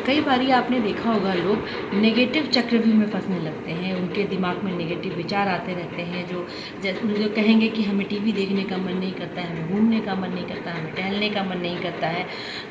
कई बारी आपने देखा होगा लोग नेगेटिव चक्रव्यूह में फंसने लगते हैं, उनके दिमाग में नेगेटिव विचार आते रहते हैं जो कहेंगे कि हमें टीवी देखने का मन नहीं करता है, हमें घूमने का मन नहीं करता, हमें टहलने का मन नहीं करता है।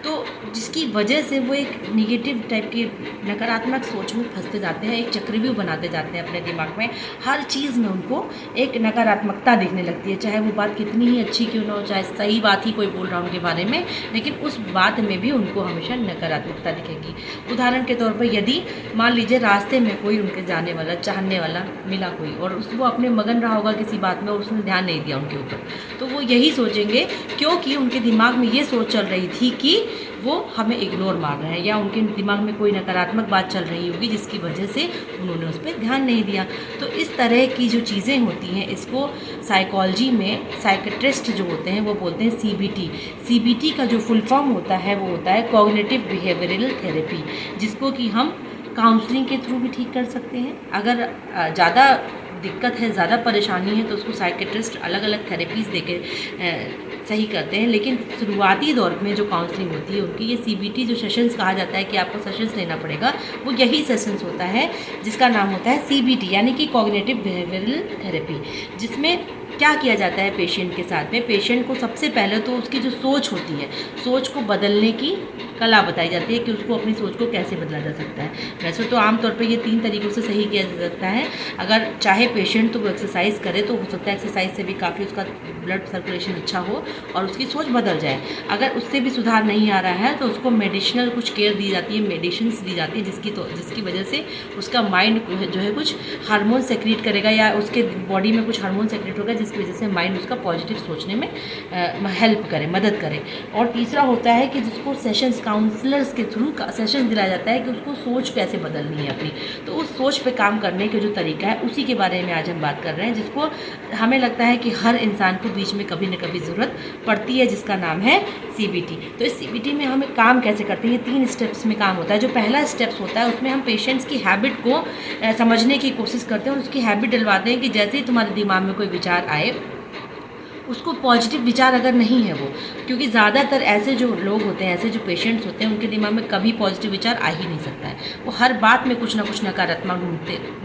तो जिसकी वजह से वो एक नेगेटिव टाइप की नकारात्मक सोच में फंसते जाते हैं, एक चक्रव्यूह बनाते जाते हैं अपने दिमाग में। हर चीज़ में उनको एक नकारात्मकता दिखने लगती है, चाहे वो बात कितनी ही अच्छी क्यों ना हो, चाहे सही बात ही कोई बोल रहा है उनके बारे में, लेकिन उस बात में भी उनको हमेशा नकारात्मकता दिखेगी। उदाहरण के तौर पर यदि मान लीजिए रास्ते में कोई उनके जाने वाला चाहने वाला मिला कोई, और वो अपने मगन रहा होगा किसी बात में और उसने ध्यान नहीं दिया उनके ऊपर, तो वो यही सोचेंगे, क्योंकि उनके दिमाग में ये सोच चल रही थी कि वो हमें इग्नोर मार रहे हैं, या उनके दिमाग में कोई नकारात्मक बात चल रही होगी जिसकी वजह से उन्होंने उस पर ध्यान नहीं दिया। तो इस तरह की जो चीज़ें होती हैं, इसको साइकोलॉजी में साइकेट्रिस्ट जो होते हैं वो बोलते हैं सीबीटी। सीबीटी का जो फुल फॉर्म होता है वो होता है कॉग्निटिव बिहेवियरल थेरेपी, जिसको कि हम काउंसलिंग के थ्रू भी ठीक कर सकते हैं। अगर ज़्यादा दिक्कत है, ज़्यादा परेशानी है, तो उसको साइकेट्रिस्ट अलग अलग थेरेपीज़ देके सही करते हैं। लेकिन शुरुआती दौर में जो काउंसलिंग होती है उनकी, ये सीबीटी जो सेशंस कहा जाता है कि आपको सेशंस लेना पड़ेगा, वो यही सेशंस होता है जिसका नाम होता है सीबीटी, यानी कि कॉग्निटिव बिहेवियरल थेरेपी। जिसमें क्या किया जाता है पेशेंट के साथ में, पेशेंट को सबसे पहले तो उसकी जो सोच होती है, सोच को बदलने की कला बताई जाती है कि उसको अपनी सोच को कैसे बदला जा सकता है। वैसे तो आमतौर पे ये 3 तरीक़ों से सही किया जा सकता है। अगर चाहे पेशेंट तो वो एक्सरसाइज करे तो हो सकता है एक्सरसाइज से भी काफ़ी उसका ब्लड सर्कुलेशन अच्छा हो और उसकी सोच बदल जाए। अगर उससे भी सुधार नहीं आ रहा है तो उसको मेडिसिनल कुछ केयर दी जाती है, मेडिसिन्स दी जाती है, जिसकी वजह से उसका माइंड जो है कुछ हार्मोन सेक्रेट करेगा, या उसके बॉडी में कुछ हार्मोन सेक्रेट होगा जिसकी वजह से माइंड उसका पॉजिटिव सोचने में हेल्प करे, मदद करे। और तीसरा होता है कि जिसको सेशंस काउंसलर्स के थ्रू सेशंस दिलाया जाता है कि उसको सोच कैसे बदलनी है अपनी। तो उस सोच पे काम करने के जो तरीका है उसी के बारे में आज हम बात कर रहे हैं, जिसको हमें लगता है कि हर इंसान को बीच में कभी न कभी ज़रूरत पड़ती है, जिसका नाम है सीबीटी। तो इस सीबीटी में हमें काम कैसे करते हैं, 3 स्टेप्स में काम होता है। जो पहला स्टेप्स होता है उसमें हम पेशेंट्स की हैबिट को समझने की कोशिश करते हैं और उसकी हैबिट डलवाते हैं कि जैसे ही तुम्हारे दिमाग में कोई विचार आए, उसको पॉजिटिव विचार अगर नहीं है वो, क्योंकि ज़्यादातर ऐसे जो लोग होते हैं, ऐसे जो पेशेंट्स होते हैं, उनके दिमाग में कभी पॉजिटिव विचार आ ही नहीं सकता है। वो हर बात में कुछ ना कुछ नकारात्मक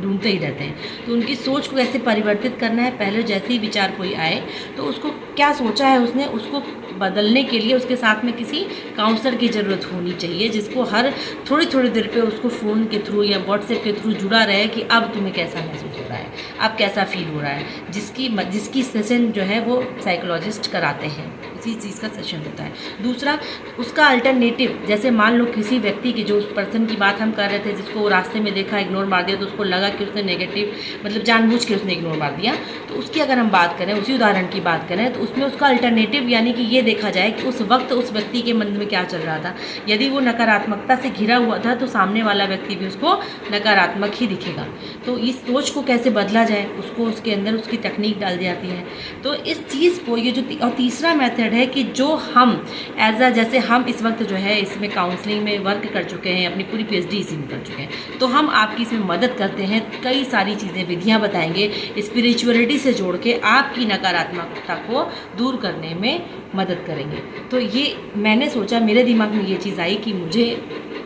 ढूंढते ही रहते हैं। तो उनकी सोच को कैसे परिवर्तित करना है, पहले जैसे ही विचार कोई आए तो उसको क्या सोचा है उसने, उसको बदलने के लिए उसके साथ में किसी काउंसलर की ज़रूरत होनी चाहिए, जिसको हर थोड़ी थोड़ी देर पे उसको फ़ोन के थ्रू या व्हाट्सएप के थ्रू जुड़ा रहे कि अब तुम्हें कैसा महसूस हो रहा है, अब कैसा फील हो रहा है। जिसकी सेशन जो है वो साइकोलॉजिस्ट कराते हैं, इसी चीज़ का सेशन होता है। दूसरा उसका अल्टरनेटिव, जैसे मान लो किसी व्यक्ति की, जो उस पर्सन की बात हम कर रहे थे जिसको रास्ते में देखा इग्नोर मार दिया, तो उसको लगा कि उसने नेगेटिव मतलब जानबूझ के उसने इग्नोर मार दिया, तो उसकी अगर हम बात करें, उसी उदाहरण की बात करें, तो उसमें उसका अल्टरनेटिव यानी कि ये देखा जाए कि उस वक्त उस व्यक्ति के मन में क्या चल रहा था। यदि वो नकारात्मकता से घिरा हुआ था तो सामने वाला व्यक्ति भी उसको नकारात्मक ही दिखेगा। तो इस सोच को कैसे बदला जाए, उसको उसके अंदर उसकी तकनीक डाल दी जाती है। तो इस चीज़ को ये जो और तीसरा मेथड है कि जो हम जैसे हम इस वक्त जो है इसमें काउंसलिंग में वर्क कर चुके हैं, अपनी पूरी पीएचडी इसी में कर चुके हैं, तो हम आपकी इसमें मदद करते हैं। कई सारी चीज़ें, विधियाँ बताएंगे, स्पिरिचुअलिटी से जोड़ के आपकी नकारात्मकता को दूर करने में मदद करेंगे। तो ये मैंने सोचा, मेरे दिमाग में ये चीज़ आई कि मुझे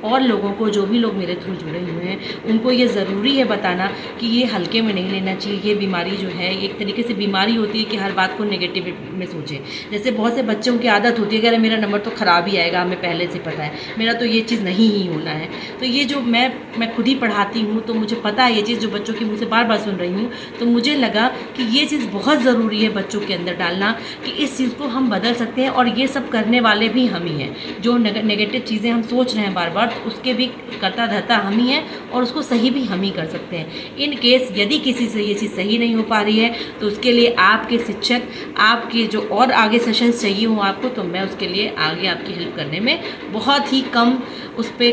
और लोगों को, जो भी लोग मेरे थ्रू जुड़े हुए हैं, उनको ये ज़रूरी है बताना कि ये हल्के में नहीं लेना चाहिए। ये बीमारी जो है एक तरीके से बीमारी होती है कि हर बात को नेगेटिव में सोचें। जैसे बहुत से बच्चों की आदत होती है कि अरे मेरा नंबर तो ख़राब ही आएगा, हमें पहले से पता है, मेरा तो ये चीज़ नहीं ही होना है। तो ये जो मैं खुद ही पढ़ाती हूँ तो मुझे पता है ये चीज़, जो बच्चों की मुँह से बार बार सुन रही हूँ, तो मुझे लगा कि ये चीज़ बहुत ज़रूरी है बच्चों के अंदर डालना कि इस चीज़ को हम बदल सकते हैं, और ये सब करने वाले भी हम ही हैं। जो नेगेटिव चीज़ें हम सोच रहे हैं बार बार, उसके भी करता धरता हम ही हैं और उसको सही भी हम ही कर सकते हैं। इन केस यदि किसी से ये चीज़ सही नहीं हो पा रही है तो उसके लिए आपके शिक्षक, आपके जो और आगे सेशंस चाहिए हो आपको, तो मैं उसके लिए आगे आपकी हेल्प करने में बहुत ही कम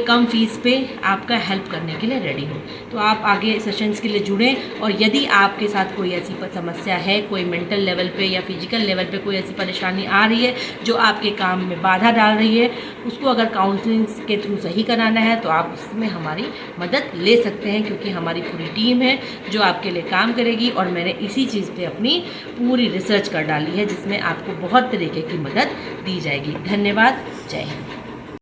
कम फीस पे आपका हेल्प करने के लिए रेडी हूँ। तो आप आगे सेशंस के लिए जुड़ें, और यदि आपके साथ कोई ऐसी समस्या है, कोई मेंटल लेवल पे या फिजिकल लेवल पे कोई ऐसी परेशानी आ रही है जो आपके काम में बाधा डाल रही है, उसको अगर काउंसलिंग के थ्रू सही कराना है तो आप उसमें हमारी मदद ले सकते हैं, क्योंकि हमारी पूरी टीम है जो आपके लिए काम करेगी। और मैंने इसी चीज़ पे अपनी पूरी रिसर्च कर डाली है जिसमें आपको बहुत तरीके की मदद दी जाएगी। धन्यवाद। जय हिंद।